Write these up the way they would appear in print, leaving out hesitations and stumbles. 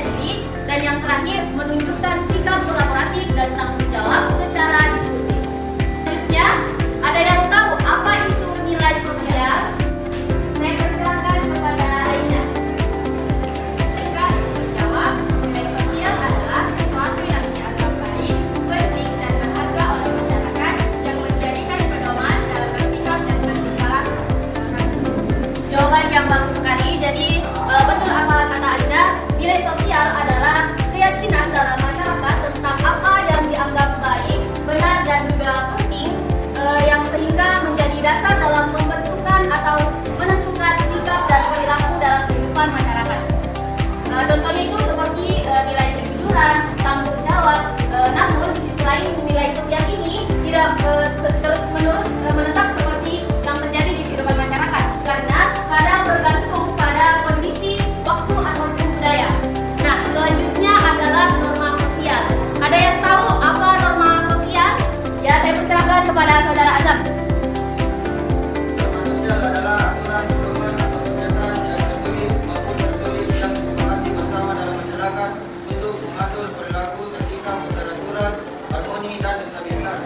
percaya diri. Dan yang terakhir, menunjukkan sikap kolaboratif dan tanggung jawab secara diskusi. Selanjutnya, ada yang tahu apa itu nilai sosial? Saya persilakan kepada Aina. Jika ibu menjawab, nilai sosial adalah sesuatu yang dianggap baik, penting, dan berharga oleh masyarakat yang menjadikan pedoman dalam bersikap dan bertindak. Jawaban yang bagus sekali. Jadi betul apa kata Aina, nilai sosial adalah keyakinan dalam masyarakat tentang apa yang dianggap baik, benar, dan juga penting, yang sehingga menjadi dasar dalam pembentukan atau menentukan sikap dan perilaku dalam kehidupan masyarakat. Contohnya itu seperti nilai kejujuran, tanggung jawab. Namun di sisi lain, nilai sosial ini tidak terus-menerus menetap seperti yang terjadi di kehidupan masyarakat, karena kadang bergantung pada kondisi, waktu, ataupun budaya. Nah, selanjutnya adalah norma sosial. Ada yang tahu apa norma sosial? Ya, saya persilakan kepada Saudara Azam. Norma sosial adalah aturan, pedoman, atau kebiasaan yang tertulis maupun tertulis yang disepakati bersama dalam masyarakat untuk mengatur perilaku tertingkah keteraturan, harmoni, dan stabilitas.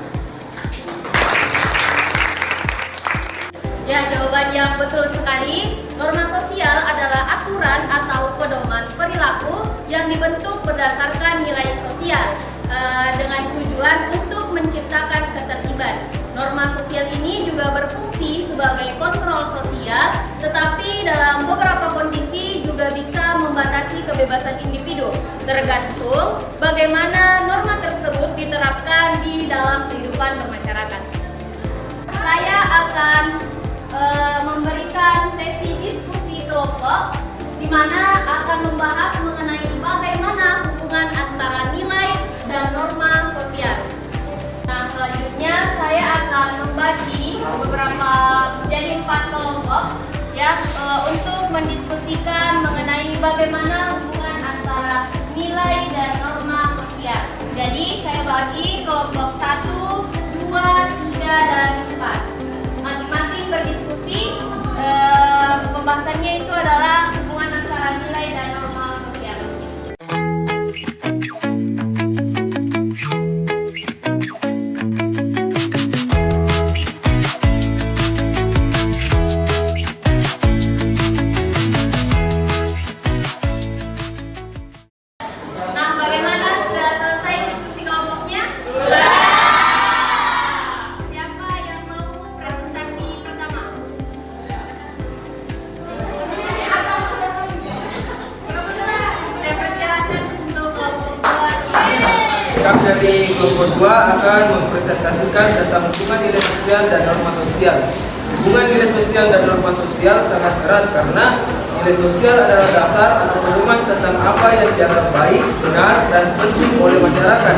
Ya, jawaban yang betul sekali. Norma sosial adalah aturan atau pedoman perilaku yang dibentuk berdasarkan nilai sosial dengan tujuan untuk menciptakan ketertiban. Norma sosial ini juga berfungsi sebagai kontrol sosial, tetapi dalam beberapa kondisi juga bisa membatasi kebebasan individu, tergantung bagaimana norma tersebut diterapkan di dalam kehidupan bermasyarakat. Saya akan memberikan sesi diskusi kelompok di mana akan membahas mengenai bagaimana hubungan antara nilai dan norma sosial. Nah, selanjutnya saya akan membagi beberapa menjadi 4 kelompok ya untuk mendiskusikan mengenai bagaimana hubungan antara nilai dan norma sosial. Jadi saya bagi kelompok 1, 2, 3, dan 4. Masing-masing berdiskusi. Pembahasannya itu adalah hubungan antara nilai dan norma sosial. Nah, bagaimana? Sudah selesai diskusi kelompoknya? Siapa yang mau presentasi pertama? Saya persilakan untuk kelompok 2. Kami dari kelompok 2 akan mempresentasikan tentang hubungan nilai sosial dan norma sosial. Hubungan nilai sosial dan norma sosial sangat erat karena nilai sosial adalah dasar atau pedoman tentang apa yang dianggap baik, benar, dan penting oleh masyarakat.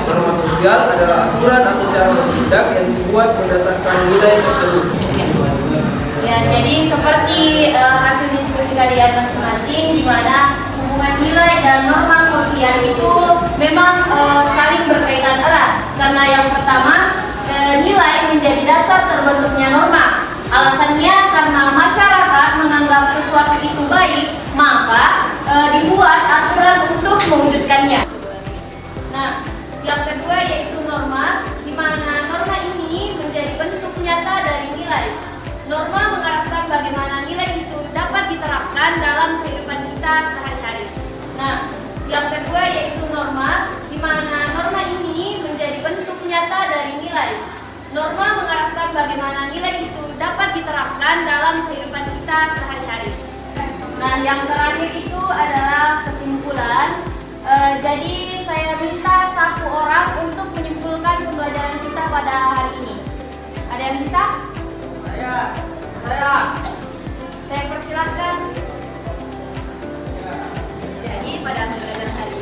Norma sosial adalah aturan atau cara bertindak yang dibuat berdasarkan nilai tersebut. Ya, jadi seperti hasil diskusi kalian masing-masing, di mana hubungan nilai dan norma sosial itu memang saling berkaitan erat. Karena yang pertama, nilai menjadi dasar terbentuknya norma. Alasannya karena masyarakat menganggap sesuatu itu baik, maka dibuat aturan untuk mewujudkannya. Nah, yang kedua yaitu norma, di mana norma ini menjadi bentuk nyata dari nilai. Norma mengarahkan bagaimana nilai itu dapat diterapkan dalam kehidupan kita sehari-hari. Nah, yang kedua yaitu norma, di mana norma ini menjadi bentuk nyata dari nilai. Norma mengarahkan bagaimana nilai itu dapat diterapkan dalam kehidupan kita sehari-hari. Nah, yang terakhir itu adalah kesimpulan. Jadi saya minta 1 orang untuk menyimpulkan pembelajaran kita pada hari ini. Ada yang bisa? Saya persilahkan. Jadi pada pembelajaran hari